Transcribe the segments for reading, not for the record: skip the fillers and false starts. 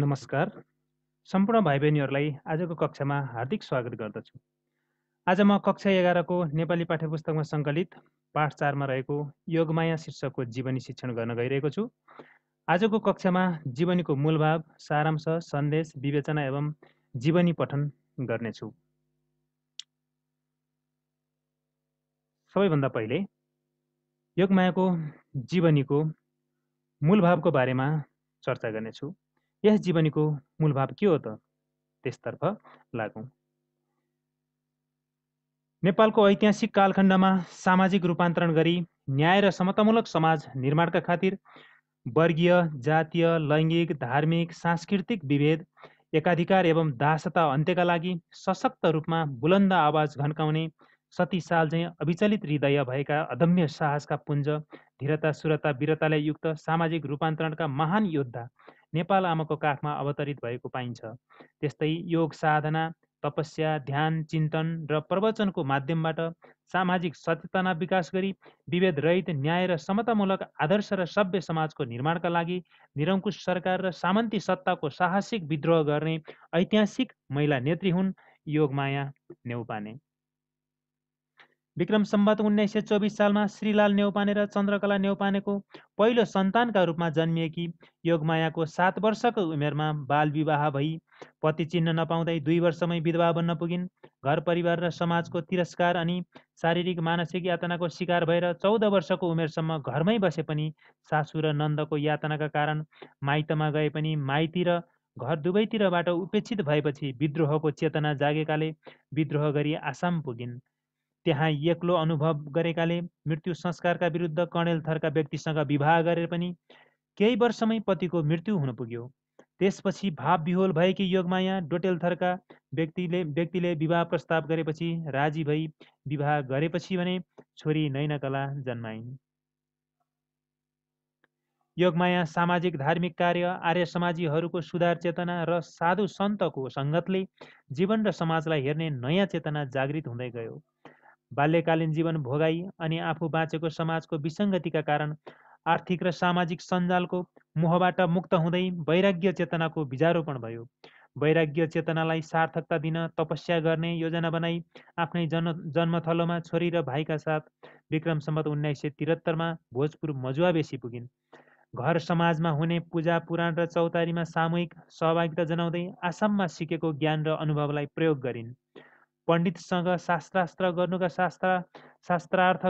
नमस्कार। सम्पूर्ण भाइ बहिनीहरूलाई आजको कक्षामा हार्दिक स्वागत गर्दछु। आज म कक्षा 11 को नेपाली पाठ्यपुस्तकमा सङ्कलित पाठ 4 मा रहेको योगमाया शीर्षकको जीवनी शिक्षण गर्न गइरहेको छु। आजको कक्षामा जीवनीको मूल भाव, सारांश, सन्देश, विवेचना एवं जीवनी पठन गर्नेछु। सबैभन्दा पहिले योगमायाको जीवनीको मूल भावको बारेमा चर्चा गर्नेछु। यस जीवनीको मूल भाव के हो त? त्यसतर्फ लागौँ। नेपालको ऐतिहासिक कालखण्डमा सामाजिक रूपान्तरण गरी न्याय र समतामूलक समाज निर्माणका खातिर वर्गीय, जातीय, लैङ्गिक, धार्मिक, सांस्कृतिक विभेद, एकाधिकार एवं दासता अन्त्यका लागि सशक्त रूपमा बुलन्द आवाज घन्काउने सती साल झैँ अविचलित हृदय भएका अदम्य साहसका पुञ्ज, धीरता, सुरता, वीरताले युक्त सामाजिक रूपान्तरणका महान योद्धा नेपाल आमाको काखमा अवतरित भएको पाइन्छ। त्यस्तै योग साधना, तपस्या, ध्यान, चिन्तन र प्रवचनको माध्यमबाट सामाजिक सचेतना विकास गरी विभेद रहित न्याय र समतामूलक आदर्श र सभ्य समाजको निर्माणका लागि निरङ्कुश सरकार र सामन्ती सत्ताको साहसिक विद्रोह गर्ने ऐतिहासिक महिला नेत्री हुन् योगमाया नेउपाने। विक्रम सम्वत 1924 सालमा श्रीलाल नेउपाने र चन्द्रकला नेउपानेको पहिलो सन्तानका रूपमा जन्मिएकी योगमायाको 7 वर्षको उमेरमा बाल विवाह भई पति चिन्न नपाउँदै 2 वर्षमै विधवा बन्न पुगिन्। घर परिवार र समाजको तिरस्कार अनि शारीरिक मानसिक यातनाको शिकार भएर 14 वर्षको उमेरसम्म घरमै बसे पनि सासू र नन्दको यातनाका कारण माइतमा गए पनि माइती र घर दुवैतिरबाट उपेक्षित भएपछि विद्रोहको चेतना जागेकाले विद्रोह गरी आसाम पुगिन्। त्यहाँ एक्लो अनुभव गरेकाले मृत्यु संस्कारका विरुद्ध कर्णेल थरका व्यक्तिसँग विवाह गरेर पनि केही वर्षमै पतिको मृत्यु हुन पुग्यो। त्यसपछि भाव विहोल भएकी योगमाया डोटेल थरका व्यक्तिले विवाह प्रस्ताव गरेपछि राजी भई विवाह गरेपछि भने छोरी नैनकला जन्माइन्। योगमाया सामाजिक धार्मिक कार्य, आर्य समाजीहरूको सुधार चेतना र साधु सन्तको सङ्गतले जीवन र समाजलाई हेर्ने नयाँ चेतना जागृत हुँदै गयो। बाल्यकालीन जीवन भोगाई अनि आफू बाँचेको समाजको विसङ्गतिका कारण आर्थिक र सामाजिक सञ्जालको मोहबाट मुक्त हुँदै वैराग्य चेतनाको बीजारोपण भयो। वैराग्य चेतनालाई सार्थकता दिन तपस्या गर्ने योजना बनाई आफ्नै जन्मथलोमा छोरी र भाइका साथ विक्रम सम्वत 1973 मा भोजपुर मजुवाबेसी पुगिन्। घर समाजमा हुने पूजा पुराण र चौतारीमा सामूहिक सहभागिता जनाउँदै आसाममा सिकेको ज्ञान र अनुभवलाई प्रयोग गरिन्। पण्डितसँग शास्त्रार्थ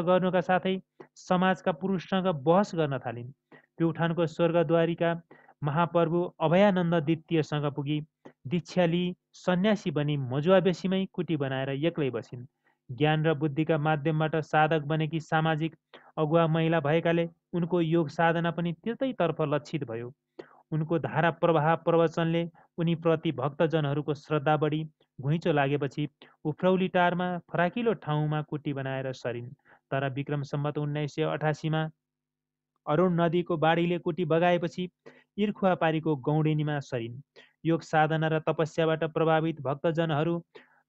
गर्नुका साथै समाजका पुरुषसँग बहस गर्न थालिन्। प्युठानको स्वर्गद्वारीका महाप्रभु अभयानन्द द्वितीयसँग पुगी दीक्षा लिई सन्यासी बनी मजुवाबेसीमै कुटी बनाएर एक्लै बसिन्। ज्ञान र बुद्धिका माध्यमबाट साधक बनेकी सामाजिक अगुवा महिला भएकाले उनको योग साधना पनि त्यतैतर्फ लक्षित भयो। उनको धारा प्रवाह प्रवचनले उनीप्रति भक्तजनहरूको श्रद्धा बढी घुइँचो लागेपछि उफ्रौली टारमा फराकिलो ठाउँमा कुटी बनाएर सरिन्। तर विक्रम सम्वत 1988 मा अरुण नदीको बाढीले कुटी बगाएपछि इर्खुवापारीको गौडेनीमा सरिन्। योग साधना र तपस्याबाट प्रभावित भक्तजनहरू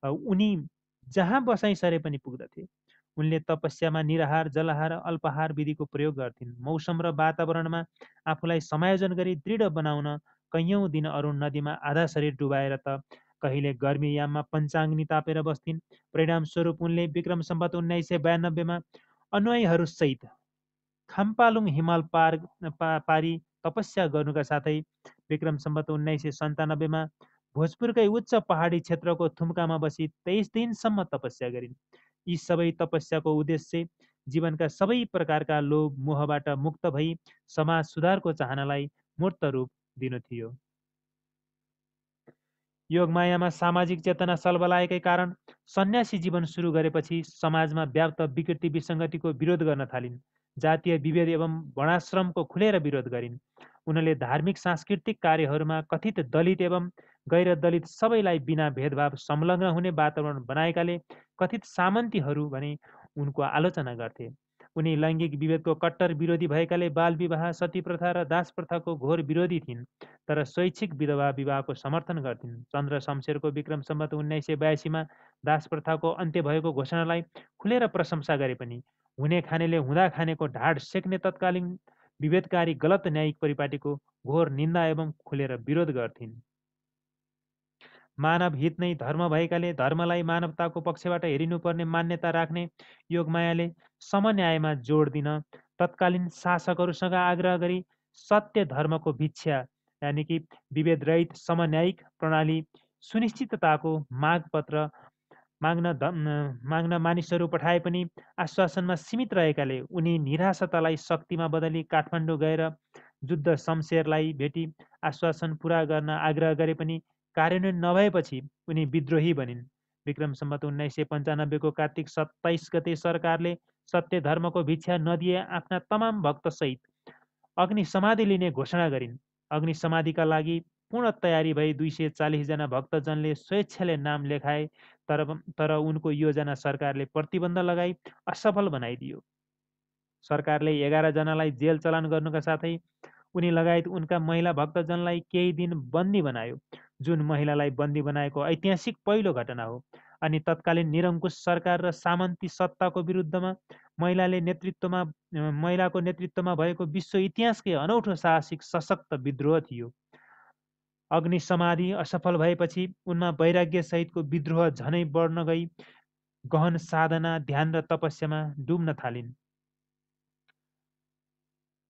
उनी जहाँ बसाइ सरे पनि पुग्दथे। उनले तपस्यामा निराहार, जलाहार, अल्पाहार विधिको प्रयोग गर्थिन्। मौसम र वातावरणमा आफूलाई समायोजन गरी दृढ बनाउन कैयौँ दिन अरुण नदीमा आधा शरीर डुबाएर त कहिले गर्मी याममा पञ्चाग्नि तापेर बस्थिन्। परिणामस्वरूप उनले विक्रम सम्वत 1992 मा अनुयायीहरूसहित खाम्पालुङ हिमाल पारी तपस्या गर्नुका साथै विक्रम सम्वत 1997 मा भोजपुरकै उच्च पहाडी क्षेत्रको थुम्कामा बसी 23 दिनसम्म तपस्या गरिन्। यी सबै तपस्याको उद्देश्य जीवनका सबै प्रकारका लोभ मोहबाट मुक्त भई समाज सुधारको चाहनालाई मूर्त रूप दिनु थियो। योगमायामा सामाजिक चेतना सलबलाएकै कारण सन्यासी जीवन सुरु गरेपछि समाजमा व्याप्त विकृति विसङ्गतिको विरोध गर्न थालिन्। जातीय विभेद एवं वर्णाश्रमको खुलेर विरोध गरिन्। उनले धार्मिक सांस्कृतिक कार्यहरूमा कथित दलित एवं गैर दलित सबैलाई बिना भेदभाव संलग्न हुने वातावरण बनाएकाले कथित सामन्तीहरू भने उनको आलोचना गर्थे। उनी लैङ्गिक विभेदको कट्टर विरोधी भएकाले बाल विवाह, सती प्रथा र दास प्रथाको घोर विरोधी थिइन्, तर स्वैच्छिक विधवा विवाहको समर्थन गर्थिन्। चन्द्र शमशेरको विक्रम सम्वत 1982 मा दास प्रथाको अन्त्य भएको घोषणालाई खुलेर प्रशंसा गरे पनि हुने खानेले हुँदा खानेको ढाड सेक्ने तत्कालीन विभेदकारी गलत न्यायिक परिपाटीको घोर निन्दा एवं खुलेर विरोध गर्थिन्। मानव हित नै धर्म भएकाले धर्मलाई मानवताको पक्षबाट हेरिनुपर्ने मान्यता राख्ने योगमायाले समन्यायमा जोड दिन तत्कालीन शासकहरूसँग आग्रह गरी सत्य धर्मको भिक्षा यानि कि विभेदरहित समन्यायिक प्रणाली सुनिश्चितताको मागपत्र माग्न मानिसहरू पठाए पनि आश्वासनमा सीमित रहेकाले उनी निराशतालाई शक्तिमा बदली काठमाडौँ गएर जुद्ध शमशेरलाई भेटी आश्वासन पुरा गर्न आग्रह गरे पनि कार्यान्वयन नभएपछि उनी विद्रोही बनिन्। विक्रम सम्वत 1995 कार्तिक 27 गते सरकारले सत्य धर्मको भिक्षा नदिए आफ्ना तमाम भक्तसहित अग्नि समाधि लिने घोषणा गरिन्। अग्नि समाधिका लागि पूर्ण तयारी भई 240 जना भक्तजनले स्वेच्छाले नाम लेखाए तर उनको योजना सरकारले प्रतिबन्ध लगाई असफल बनाइदियो। सरकारले 11 जनालाई जेल चलान गर्नुका साथै उनी लगायत उनका महिला भक्तजनलाई केही दिन बन्दी बनायो, जुन महिलालाई बन्दी बनाएको ऐतिहासिक पहिलो घटना हो। अनि तत्कालीन निरङ्कुश सरकार र सामन्ती सत्ताको विरुद्धमा महिलाको नेतृत्वमा भएको विश्व इतिहासकै अनौठो साहसिक सशक्त विद्रोह थियो। अग्नि समाधि असफल भएपछि उनमा वैराग्य सहितको विद्रोह झनै बढ्न गई गहन साधना, ध्यान र तपस्यामा डुब्न थालिन्।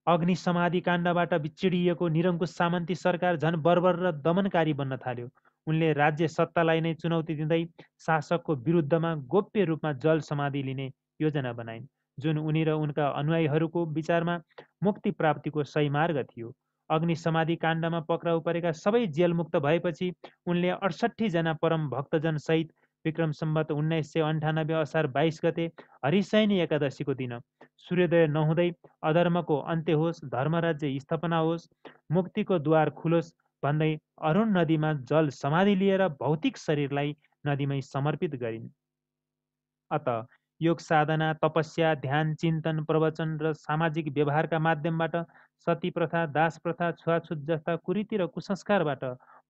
अग्नि समाधि काण्डबाट चिडिएको निरङ्कुश सामन्ती सरकार झन बर्बर र दमनकारी बन्न थाल्यो। उनले राज्य सत्तालाई नै चुनौती दिँदै शासकको विरुद्धमा गोप्य रूपमा जल समाधि लिने योजना बनाइन्, जुन उनी र उनका अनुयायीहरूको विचारमा मुक्ति प्राप्तिको सही मार्ग थियो। अग्नि समाधि काण्डमा पक्राउ परेका सबै जेलमुक्त भएपछि उनले 68 जना परम भक्तजन सहित विक्रम सम्वत 1998 असार 22 गते हरिशयनी एकादशीको दिन सूर्योदय नहुँदै अधर्मको अन्त्य होस्, धर्मराज्य स्थापना होस्, मुक्तिको द्वार खुलोस् भन्दै अरुण नदीमा जल समाधि लिएर भौतिक शरीरलाई नदीमै समर्पित गरिन्। अत योग साधना, तपस्या, ध्यान, चिन्तन, प्रवचन र सामाजिक व्यवहारका माध्यमबाट सती प्रथा, दास प्रथा, छुवाछुत जस्ता कुरीति र कुसंस्कारबाट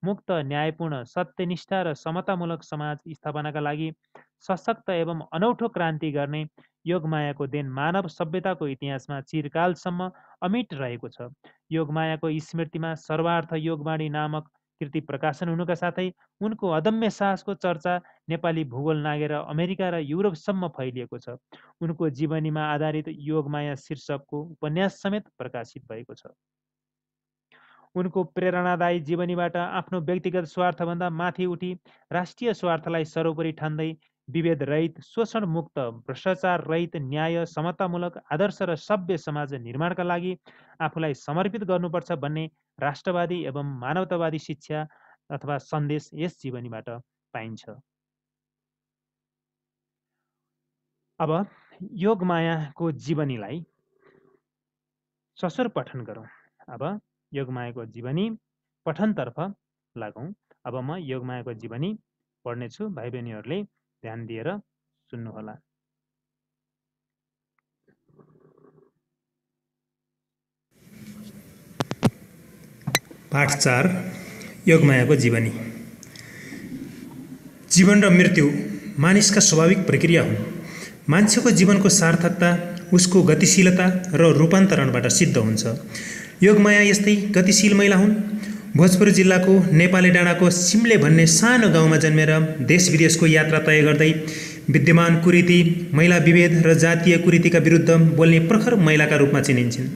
मुक्त, न्यायपूर्ण, सत्यनिष्ठा र समतामूलक समाज स्थापनाका लागि सशक्त एवं अनौठो क्रान्ति गर्ने योगमायाको देन मानव सभ्यताको इतिहासमा चिरकालसम्म अमिट रहेको छ। योगमायाको स्मृतिमा सर्वार्थ योगवाणी नामक कृति प्रकाशन हुनुका साथै उनको अदम्य साहसको चर्चा नेपाली भूगोल नागेर अमेरिका र युरोपसम्म फैलिएको छ। उनको जीवनीमा आधारित योगमाया शीर्षकको उपन्यास समेत प्रकाशित भएको छ। उनको प्रेरणादायी जीवनीबाट आफ्नो व्यक्तिगत स्वार्थभन्दा माथि उठी राष्ट्रिय स्वार्थलाई सर्वोपरि ठान्दै विभेद रहित, शोषण मुक्त, भ्रष्टाचार रहित, न्याय, समतामूलक, आदर्श र सभ्य समाज निर्माणका लागि आफूलाई समर्पित गर्नुपर्छ भन्ने राष्ट्रवादी एवं मानवतावादी शिक्षा अथवा सन्देश यस जीवनीबाट पाइन्छ। अब योगमायाको जीवनीलाई ससुर पठन गरौँ। अब योगमायाको जीवनी पठनतर्फ लागौँ। अब म योगमायाको जीवनी पढ्नेछु, भाइ बहिनीहरूले ध्यान दिएर सुन्नुहोला। पाठ 4 योगमायाको जीवनी। जीवन र मृत्यु मानिसका स्वाभाविक प्रक्रिया हुन्। मान्छेको जीवनको सार्थकता उसको गतिशीलता र रूपान्तरणबाट सिद्ध हुन्छ। योगमाया यस्तै गतिशील महिला हुन्। भोजपुर जिल्लाको नेपाली डाँडाको सिम्ले भन्ने सानो गाउँमा जन्मेर देश विदेशको यात्रा तय गर्दै विद्यमान कुरीति, महिला विभेद र जातीय कुरीतिका विरुद्ध बोल्ने प्रखर महिलाका रूपमा चिनिन्छन्।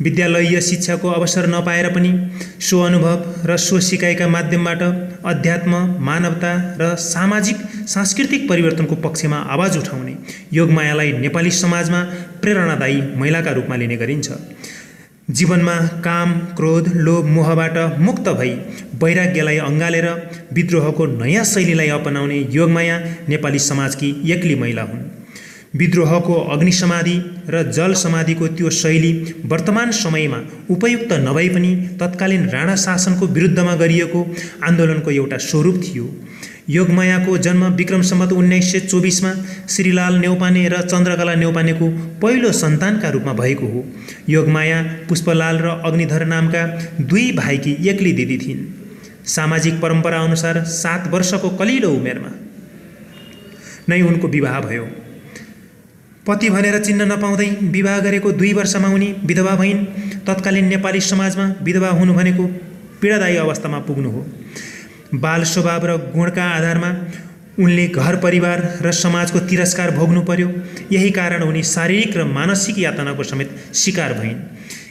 विद्यालयीय शिक्षाको अवसर नपाएर पनि सो अनुभव र सो सिकाइका माध्यमबाट अध्यात्म, मानवता र सामाजिक सांस्कृतिक परिवर्तनको पक्षमा आवाज उठाउने योगमायालाई नेपाली समाजमा प्रेरणादायी महिलाका रूपमा लिने गरिन्छ। जीवनमा काम, क्रोध, लोभ, मोहबाट मुक्त भई वैराग्यलाई अँगालेर विद्रोहको नयाँ शैलीलाई अपनाउने योगमाया नेपाली समाजकी एक्ली महिला हुन्। विद्रोहको अग्नि समाधि र जल समाधिको त्यो शैली वर्तमान समयमा उपयुक्त नभए पनि तत्कालीन राणा शासनको विरुद्धमा गरिएको आन्दोलनको एउटा स्वरूप थियो। योगमायाको जन्म विक्रम सम्वत 1924 श्रीलाल न्यौपाने र चन्द्रकला न्यौपानेको पहिलो सन्तानका रूपमा भएको हो। योगमाया पुष्पलाल र अग्निधर नामका दुई भाइकी एक्ली दिदी थिइन्। सामाजिक परम्परा अनुसार 7 वर्षको कलिलो उमेरमा नै उनको विवाह भयो। पति भनेर चिन्न नपाउँदै विवाह गरेको 2 वर्षमा उनी विधवा भइन्। तत्कालीन नेपाली समाजमा विधवा हुनु भनेको पीडादायी अवस्थामा पुग्नु हो। बाल स्वभाव र गुणका आधारमा उनले घर परिवार र समाजको तिरस्कार भोग्नु पर्यो। यही कारण उनी शारीरिक र मानसिक यातनाको समेत शिकार भइन्।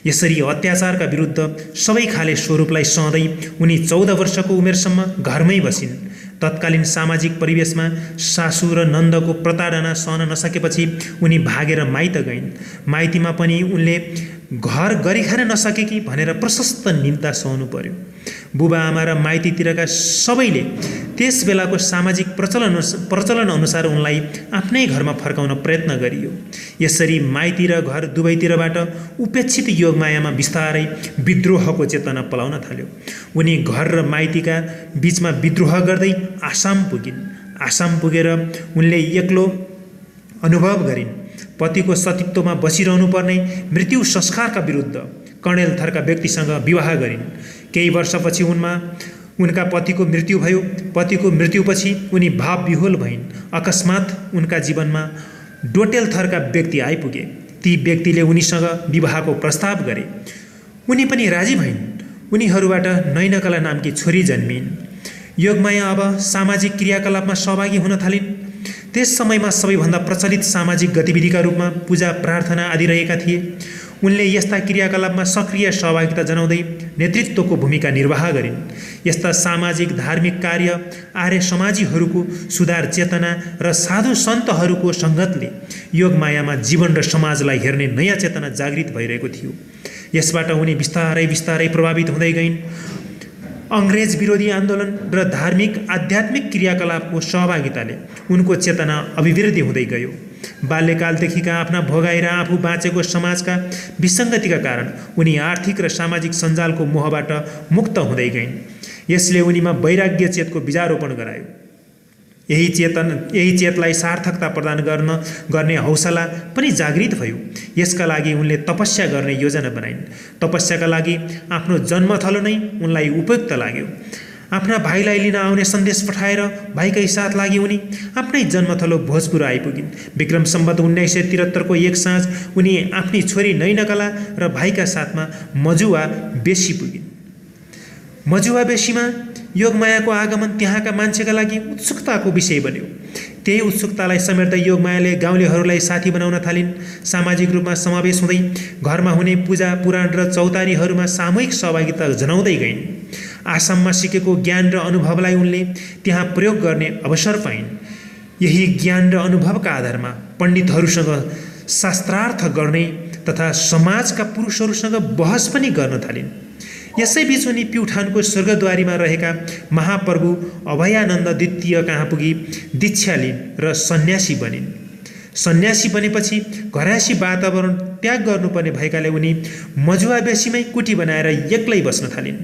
यसरी अत्याचारका विरुद्ध सबै खाले स्वरूपलाई सहँदै उनी 14 वर्षको उमेरसम्म घरमै बसिन्। तत्कालीन सामाजिक परिवेशमा सासू र नन्दको प्रताडना सहन नसकेपछि उनी भागेर माइत गइन्। माइतीमा पनि उनले घर गरी खान नसकेकी भनेर प्रशस्त निन्दा सहनु पर्यो। बुबा आमा र माइतीतिरका सबैले त्यस बेलाको सामाजिक प्रचलन अनुसार उनलाई आफ्नै घरमा फर्काउन प्रयत्न गरियो। यसरी माइती र घर दुवैतिरबाट उपेक्षित योगमायामा बिस्तारै विद्रोहको चेतना पलाउन थाल्यो। उनी घर र माइतीका बीचमा विद्रोह गर्दै आसाम पुगिन्। आसाम पुगेर उनले एक्लो अनुभव गरिन्। पतिको सतीत्वमा बसिरहनु पर्ने मृत्यु संस्कारका विरुद्ध कर्णेल थरका व्यक्तिसँग विवाह गरिन्। केही वर्षपछि उनका पतिको मृत्यु भयो। पतिको मृत्युपछि उनी भावविह्वल भइन्। अकस्मात उनका जीवनमा डोटेल थरका व्यक्ति आइपुगे। ती व्यक्तिले उनीसँग विवाहको प्रस्ताव गरे। उनी पनि राजी भइन्। उनीहरूबाट नैनकला नामकी छोरी जन्मिन्। योगमाया अब सामाजिक क्रियाकलापमा सहभागी हुन थालिन्। त्यस समयमा सबैभन्दा प्रचलित सामाजिक गतिविधिका रूपमा पूजा प्रार्थना आदि रहेका थिए। उनले यस्ता क्रियाकलापमा सक्रिय सहभागिता जनाउँदै नेतृत्वको भूमिका निर्वाह गरिन्। यस्ता सामाजिक धार्मिक कार्य आर्य समाजीहरूको सुधार चेतना र साधु सन्तहरूको सङ्गतले योगमायामा जीवन र समाजलाई हेर्ने नयाँ चेतना जागृत भइरहेको थियो। यसबाट उनी बिस्तारै बिस्तारै प्रभावित हुँदै गइन्। अङ्ग्रेज विरोधी आन्दोलन र धार्मिक आध्यात्मिक क्रियाकलापको सहभागिताले उनको चेतना अभिवृद्धि हुँदै गयो। बाल्यकालदेखिका आफ्ना भोगाइ र आफू बाँचेको समाजका विसङ्गतिका कारण उनी आर्थिक र सामाजिक सञ्जालको मोहबाट मुक्त हुँदै गइन्। यसले उनीमा वैराग्य चेतको बीजारोपण गरायो। यही चेतलाई सार्थकता प्रदान गर्ने हौसला पनि जागृत भयो। यसका लागि उनले तपस्या गर्ने योजना बनाइन्। तपस्याका लागि आफ्नो जन्मथलो नै उनलाई उपयुक्त लाग्यो। आफ्ना भाइलाई लिन आउने सन्देश पठाएर भाइकै साथ लागि उनी आफ्नै जन्मथलो भोजपुर आइपुगिन्। विक्रम सम्वत 1973 को एक साँझ उनी आफ्नी छोरी नैनकला र भाइका साथमा मजुवा बेसी पुगिन्। मजुवा बेसीमा योगमायाको आगमन त्यहाँका मान्छेका लागि उत्सुकताको विषय बन्यो। त्यही उत्सुकतालाई समेट्दै योगमायाले गाउँलेहरूलाई साथी बनाउन थालिन्। सामाजिक रूपमा समावेश हुँदै घरमा हुने पूजा पुराण र चौतारीहरूमा सामूहिक सहभागिता जनाउँदै गइन्। आसाममा सिकेको ज्ञान र अनुभवलाई उनले त्यहाँ प्रयोग गर्ने अवसर पाइन्। यही ज्ञान र अनुभवका आधारमा पण्डितहरूसँग शास्त्रार्थ गर्ने तथा समाजका पुरुषहरूसँग बहस पनि गर्न थालिन्। यसैबीच उनी प्युठानको स्वर्गद्वारीमा रहेका महाप्रभु अभयानन्द द्वितीय कहाँ पुगी दीक्षा लिन् र सन्यासी बनिन्। सन्यासी बनेपछि घरायसी वातावरण त्याग गर्नुपर्ने भएकाले उनी मजुवा बेसीमै कुटी बनाएर एक्लै बस्न थालिन्।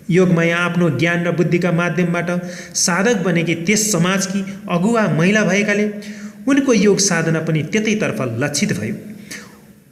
योगमाया आफ्नो ज्ञान र बुद्धिका माध्यमबाट साधक बनेकी त्यस समाजकी अगुवा महिला भएकाले उनको योग साधना पनि त्यतैतर्फ लक्षित भयो।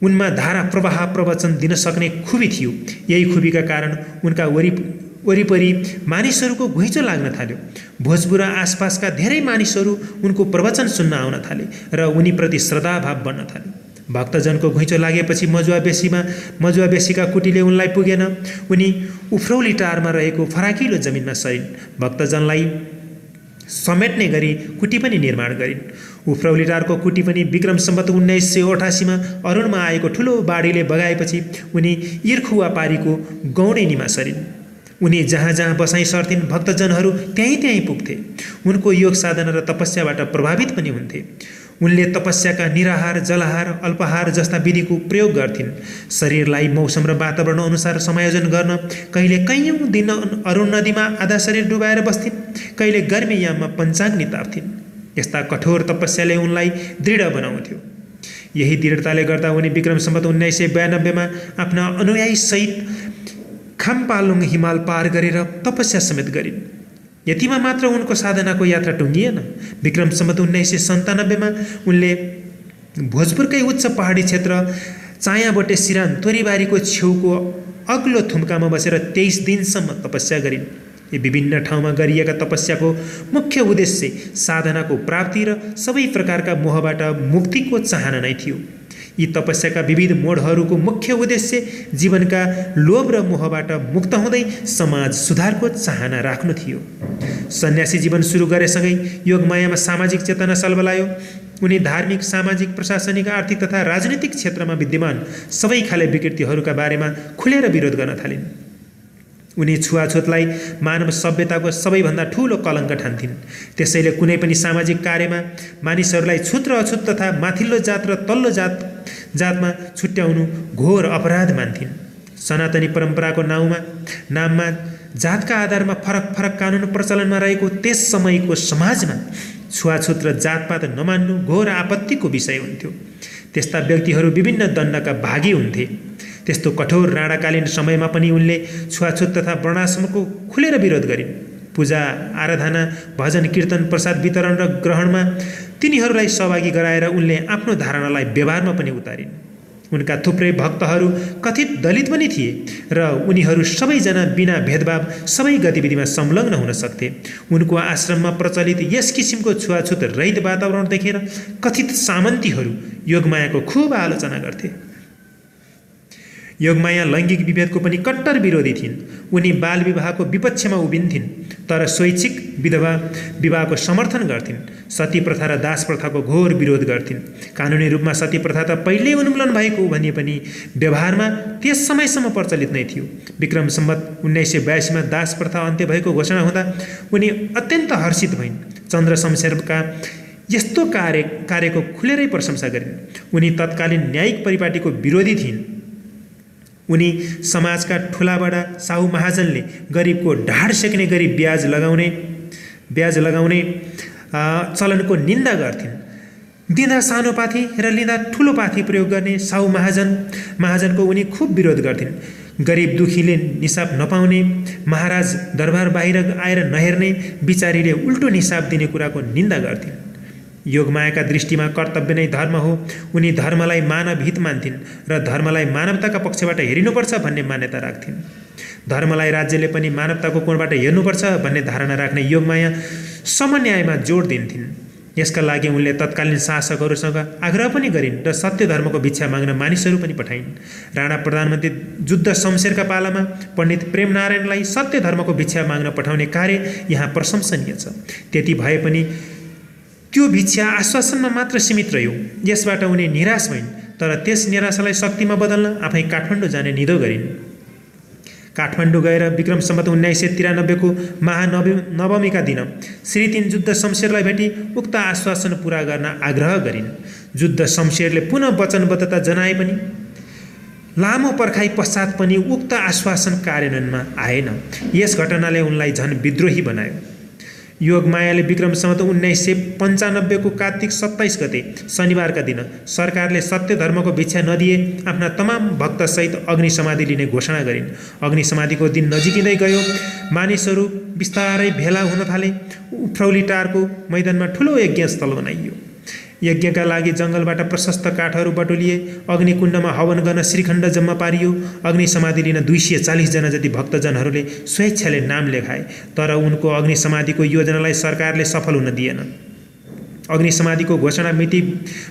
उनमा धारा प्रवाह प्रवचन दिन सक्ने खुबी थियो। यही खुबीका कारण उनका वरिपरि मानिसहरूको घुइँचो लाग्न थाल्यो। भोजपुर आसपासका धेरै मानिसहरू उनको प्रवचन सुन्न आउन थाले र उनीप्रति श्रद्धाभाव बढ्न थाल्यो। भक्तजनको घुइँचो लागेपछि मजुवा बेसीका कुटीले उनलाई पुगेन। उनी उफ्रौली टारमा रहेको फराकिलो जमिनमा सरिन्। भक्तजनलाई समेट्ने गरी कुटी पनि निर्माण गरिन्। उफ्रौली टारको कुटी पनि विक्रम सम्वत 1988 अरुणमा आएको ठुलो बाढीले बगाएपछि उनी इर्खुवा पारीको गौडेनीमा सरिन्। उनी जहाँ जहाँ बसाइ सर्थिन् भक्तजनहरू त्यहीँ पुग्थे। उनको योग साधना र तपस्याबाट प्रभावित पनि हुन्थे। उनले तपस्याका निराहार जलाहार अल्पाहार जस्ता विधिको प्रयोग गर्थिन्। शरीरलाई मौसम र वातावरण अनुसार समायोजन गर्न कहिले कैयौँ दिन अरुण नदीमा आधा शरीर डुबाएर बस्थिन्। कहिले गर्मी याममा पञ्चाग्नि ताप्थिन्। यस्ता कठोर तपस्याले उनलाई दृढ बनाउँथ्यो। यही दृढताले गर्दा उनी विक्रम सम्वत 1992 आफ्ना अनुयायी सहित खाम्पालुङ हिमाल पार गरेर तपस्या समेत गरिन्। यतिमा मात्र उनको साधनाको यात्रा टुङ्गिएन। विक्रम सम्वत 1997 उनले भोजपुरकै उच्च पहाडी क्षेत्र चायाबोटे सिरान तोरीबारीको छेउको अग्लो थुम्कामा बसेर 23 दिनसम्म तपस्या गरिन्। यी विभिन्न ठाउँमा गरिएका तपस्याको मुख्य उद्देश्य साधनाको प्राप्ति र सबै प्रकारका मोहबाट मुक्तिको चाहना नै थियो। यी तपस्याका विविध मोडहरूको मुख्य उद्देश्य जीवनका लोभ र मोहबाट मुक्त हुँदै समाज सुधारको चाहना राख्नु थियो। सन्यासी जीवन सुरु गरेसँगै योगमायामा सामाजिक चेतना सल्बलायो। उनी धार्मिक, सामाजिक, प्रशासनिक, आर्थिक तथा राजनीतिक क्षेत्रमा विद्यमान सबै खाले विकृतिहरूका बारेमा खुलेर विरोध गर्न थालिन्। उनी छुवाछुतलाई मानव सभ्यताको सबैभन्दा ठूलो कलङ्क ठान्थिन्। त्यसैले कुनै पनि सामाजिक कार्यमा मानिसहरूलाई छुत र अछुत तथा माथिल्लो जात र तल्लो जातमा छुट्याउनु घोर अपराध मान्थिन्। सनातनी परम्पराको नाममा जातका आधारमा फरक फरक कानुन प्रचलनमा रहेको त्यस समयको समाजमा छुवाछुत र जातपात नमान्नु घोर आपत्तिको विषय हुन्थ्यो। त्यस्ता व्यक्तिहरू विभिन्न दण्डका भागी हुन्थे। त्यस्तो कठोर राणाकालीन समयमा पनि उनले छुवाछुत तथा वर्णाश्रमको खुलेर विरोध गरिन्। पूजा, आराधना, भजन, कीर्तन, प्रसाद वितरण र ग्रहणमा तिनीहरूलाई सहभागी गराएर उनले आफ्नो धारणालाई व्यवहारमा पनि उतारिन्। उनका थुप्रै भक्तहरू कथित दलित पनि थिए र उनीहरू सबैजना बिना भेदभाव सबै गतिविधिमा संलग्न हुन सक्थे। उनको आश्रममा प्रचलित यस किसिमको छुवाछुत रहित वातावरण देखेर कथित सामन्तीहरू योगमायाको खुब आलोचना गर्थे। योगमाया लैङ्गिक विभेदको पनि कट्टर विरोधी थिइन्। उनी बाल विवाहको विपक्षमा उभिन्थिन् तर स्वैच्छिक विधवा विवाहको समर्थन गर्थिन्। सती प्रथा र दास प्रथाको घोर विरोध गर्थिन्। कानुनी रूपमा सती प्रथा त पहिल्यै उन्मूलन भएको भने पनि व्यवहारमा त्यस समयसम्म प्रचलित नै थियो। विक्रम सम्वत 1982 मा दास प्रथा अन्त्य भएको घोषणा हुँदा उनी अत्यन्त हर्षित भइन्। चन्द्र शमशेरका यस्तो कार्यको खुलेरै प्रशंसा गरिन्। उनी तत्कालीन न्यायिक परिपाटीको विरोधी थिइन्। उनी समाजका ठुलाबडा साहु महाजनले गरिबको ढाड सेक्ने गरी ब्याज लगाउने चलनको निन्दा गर्थिन्। दिँदा सानो पाथी र लिँदा ठुलो पाथी प्रयोग गर्ने साहु महाजनको उनी खुब विरोध गर्थिन्। गरिब दुखीले निसाब नपाउने, महाराज दरबार बाहिर आएर नहेर्ने बिचारीले उल्टो निसाब दिने कुराको निन्दा गर्थिन्। योगमायाका दृष्टिमा कर्तव्य नै धर्म हो। उनी धर्मलाई मानव हित मान्थिन् र धर्मलाई मानवताका पक्षबाट हेरिनुपर्छ भन्ने मान्यता राख्थिन्। धर्मलाई राज्यले पनि मानवताको कोणबाट हेर्नुपर्छ भन्ने धारणा राख्ने योगमाया समन्यायमा जोड दिन्थिन्। यसका लागि उनले तत्कालीन शासकहरूसँग आग्रह पनि गरिन् र सत्य धर्मको भिक्षा माग्न मानिसहरू पनि पठाइन्। राणा प्रधानमन्त्री जुद्ध शमशेरका पालामा पण्डित प्रेमनारायणलाई सत्य धर्मको भिक्षा माग्न पठाउने कार्य यहाँ प्रशंसनीय छ। त्यति भए पनि त्यो भिक्षा आश्वासनमा मात्र सीमित रह्यो। यसबाट उनी निराश भइन् तर त्यस निराशालाई शक्तिमा बदल्न आफै काठमाडौँ जाने निधो गरिन्। काठमाडौँ गएर विक्रम सम्वत 1993 को महानवमीका दिन श्री 3 जुद्ध शमशेरलाई भेटी उक्त आश्वासन पूरा गर्न आग्रह गरिन्। जुद्ध शमशेरले पुनः वचनबद्धता जनाए पनि लामो पर्खाइ पश्चात पनि उक्त आश्वासन कार्यान्वयनमा आएन। यस घटनाले उनलाई झन विद्रोही बनायो। योगमायाले विक्रम सम्वत 1995 को कार्तिक 27 गते शनिबारका दिन सरकारले सत्य धर्मको भिक्षा नदिए आफ्ना तमाम भक्तसहित अग्नि समाधि लिने घोषणा गरिन्। अग्नि समाधिको दिन नजिकिँदै गयो। मानिसहरू बिस्तारै भेला हुन थाले। उफ्रौली टारको मैदानमा ठुलो यज्ञ स्थल बनाइयो। यज्ञका लागि जङ्गलबाट प्रशस्त काठहरू बटुलिए। अग्निकुण्डमा हवन गर्न श्रीखण्ड जम्मा पारियो। अग्नि समाधि लिन 240 जना जति भक्तजनहरूले स्वेच्छाले नाम लेखाए तर उनको अग्नि समाधिको योजनालाई सरकारले सफल हुन दिएन। अग्नि समाधिको घोषणा मिति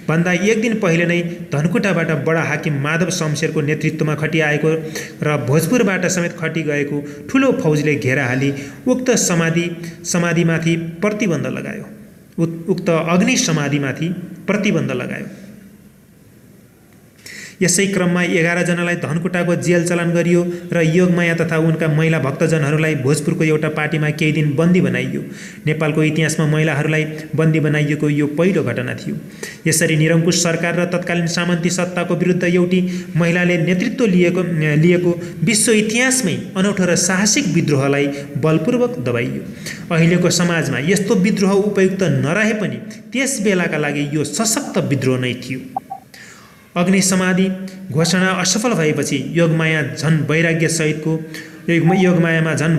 भन्दा एक दिन पहिले नै धनकुटाबाट बडा हाकिम माधव शमशेरको नेतृत्वमा खटिआएको र भोजपुरबाट समेत खटी गएको ठुलो फौजले घेरा हाली उक्त समाधिमाथि प्रतिबन्ध लगायो। उक्त अग्नि समाधिमाथि प्रतिबन्ध लगायो। यसै क्रममा 11 जनालाई धनकुटाको जेल चलान गरियो र योगमाया तथा उनका महिला भक्तजनहरूलाई भोजपुरको एउटा पार्टीमा केही दिन बन्दी बनाइयो। नेपालको इतिहासमा महिलाहरूलाई बन्दी बनाइएको यो पहिलो घटना थियो। यसरी निरङ्कुश सरकार र तत्कालीन सामन्ती सत्ताको विरुद्ध एउटी महिलाले नेतृत्व लिएको विश्व इतिहासमै अनौठो र साहसिक विद्रोहलाई बलपूर्वक दबाइयो। अहिलेको समाजमा यस्तो विद्रोह उपयुक्त नरहे पनि त्यस बेलाका लागि यो सशक्त विद्रोह नै थियो। अग्नि समाधि घोषणा असफल भएपछि योगमायामा झन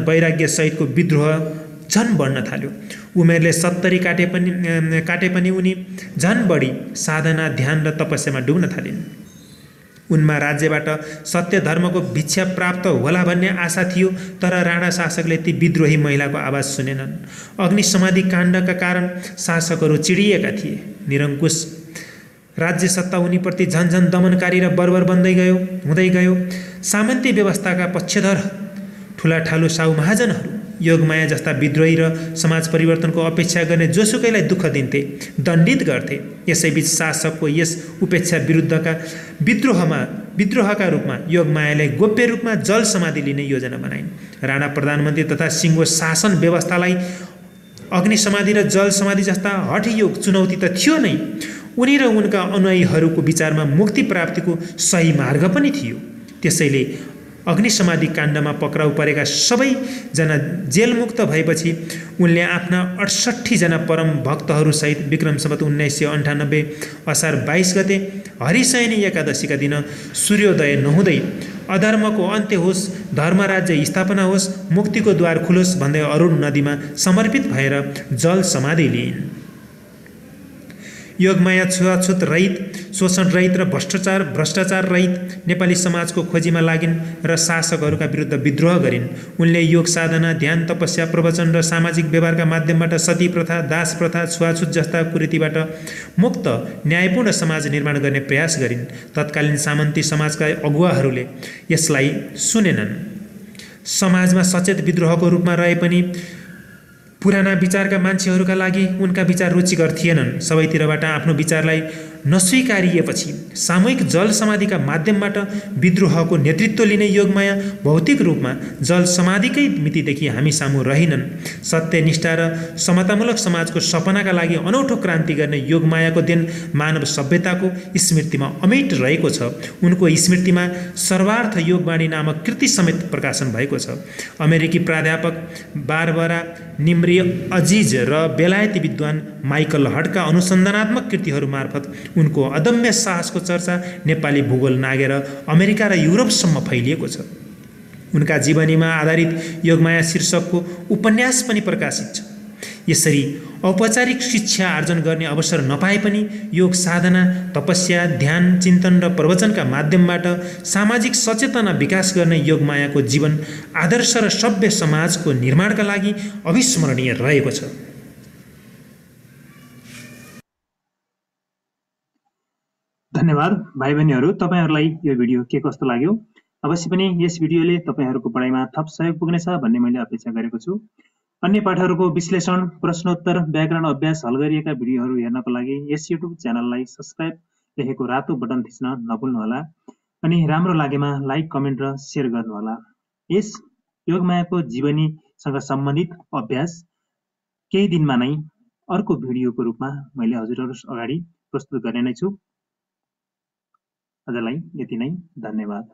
वैराग्यसहितको विद्रोह झन बढ्न थाल्यो। उमेरले 70 काटे पनि उनी झन बढी साधना, ध्यान र तपस्यामा डुब्न थालिन्। उनमा राज्यबाट सत्य धर्मको भिक्षा प्राप्त होला भन्ने आशा थियो, तर राणा शासकले ती विद्रोही महिलाको आवाज सुनेनन्। अग्नि समाधि काण्डका कारण शासकहरू चिडिएका थिए। निरङ्कुश राज्य सत्ता उनीप्रति झन्झन दमनकारी र बर्बर हुँदै गयो। सामन्ती व्यवस्थाका पक्षधर ठुला ठालु साहु महाजनहरू योगमाया जस्ता विद्रोही र समाज परिवर्तनको अपेक्षा गर्ने जोसुकैलाई दुःख दिन्थे, दण्डित गर्थे। यसैबीच शासकको यस उपेक्षा विरुद्धका विद्रोहका रूपमा योगमायाले गोप्य रूपमा जल समाधि लिने योजना बनाइन्। राणा प्रधानमन्त्री तथा सिङ्गो शासन व्यवस्थालाई अग्नि समाधि र जल समाधि जस्ता हठयोग चुनौती त थियो नै, उनी र उनका अनुयायीहरूको विचारमा मुक्ति प्राप्तिको सही मार्ग पनि थियो। त्यसैले अग्नि समाधि काण्डमा पक्राउ परेका सबैजना जेलमुक्त भएपछि उनले आफ्ना 68 जना परम भक्तहरूसहित विक्रम सम्वत 1998 असार 22 गते हरिशयनी एकादशीका दिन सूर्योदय नहुँदै अधर्मको अन्त्य होस्, धर्मराज्य स्थापना होस्, मुक्तिको द्वार खुलोस् भन्दै अरुण नदीमा समर्पित भएर जल समाधि लिइन्। योगमाया छुवाछुत रहित, शोषण रहित र भ्रष्टाचार रहित नेपाली समाजको खोजीमा लागिन् र शासकहरूका विरुद्ध विद्रोह गरिन्। उनले योग साधना, ध्यान, तपस्या, प्रवचन र सामाजिक व्यवहारका माध्यमबाट सती प्रथा, दास प्रथा, छुवाछुत जस्ता कुरीतिबाट मुक्त न्यायपूर्ण समाज निर्माण गर्ने प्रयास गरिन्। तत्कालीन सामन्ती समाजका अगुवाहरूले यसलाई सुनेनन्। समाजमा सचेत विद्रोहको रूपमा रहे पनि पुराना विचारका मान्छेहरूका लागि उनका विचार रुचिकर थिएनन्। सबैतिरबाट आफ्नो विचारलाई नस्वीकारिएपछि सामूहिक जल समाधिका माध्यमबाट विद्रोहको नेतृत्व लिने योगमाया भौतिक रूपमा जल समाधिकै मितिदेखि हामी सामु रहिनन्। सत्यनिष्ठा र समतामूलक समाजको सपनाका लागि अनौठो क्रान्ति गर्ने योगमायाको देन मानव सभ्यताको स्मृतिमा अमिट रहेको छ। उनको स्मृतिमा सर्वार्थ योगवाणी नामक कृति समेत प्रकाशन भएको छ। अमेरिकी प्राध्यापक बारबरा निम्री अजिज र बेलायती विद्वान माइकल हटका अनुसन्धानात्मक कृतिहरू मार्फत उनको अदम्य साहसको चर्चा नेपाली भूगोल नागेर अमेरिका र युरोपसम्म फैलिएको छ। उनका जीवनीमा आधारित योगमाया शीर्षकको उपन्यास पनि प्रकाशित छ। यसरी औपचारिक शिक्षा आर्जन गर्ने अवसर नपाए पनि योग साधना, तपस्या, ध्यान, चिन्तन र प्रवचनका माध्यमबाट सामाजिक सचेतना विकास गर्ने योगमायाको जीवन आदर्श र सभ्य समाजको निर्माणका लागि अविस्मरणीय रहेको छ। धन्यवाद भाइ बहिनीहरू, तपाईहरुलाई यो भिडियो के कस्तो लाग्यो? अवश्य पनि यस भिडियोले तपाईहरुको पढाइमा थप सहयोग पुग्नेछ भन्ने मैले अपेक्षा गरेको छु। अन्य पाठहरूको विश्लेषण, प्रश्नोत्तर, व्याकरण अभ्यास हल गरिएका भिडियोहरू हेर्नको लागि यस युट्युब च्यानललाई सब्स्क्राइब लेखेको रातो बटन थिच्न नभुल्नुहोला। अनि राम्रो लागेमा लाइक, कमेन्ट र शेयर गर्नुहोला। यस योगमायाको जीवनीसँग सम्बन्धित अभ्यास केही दिनमा नै अर्को भिडियोको रूपमा मैले हजुरहरु अगाडि प्रस्तुत गर्ने नै छु। आजलाई यति नै, धन्यवाद।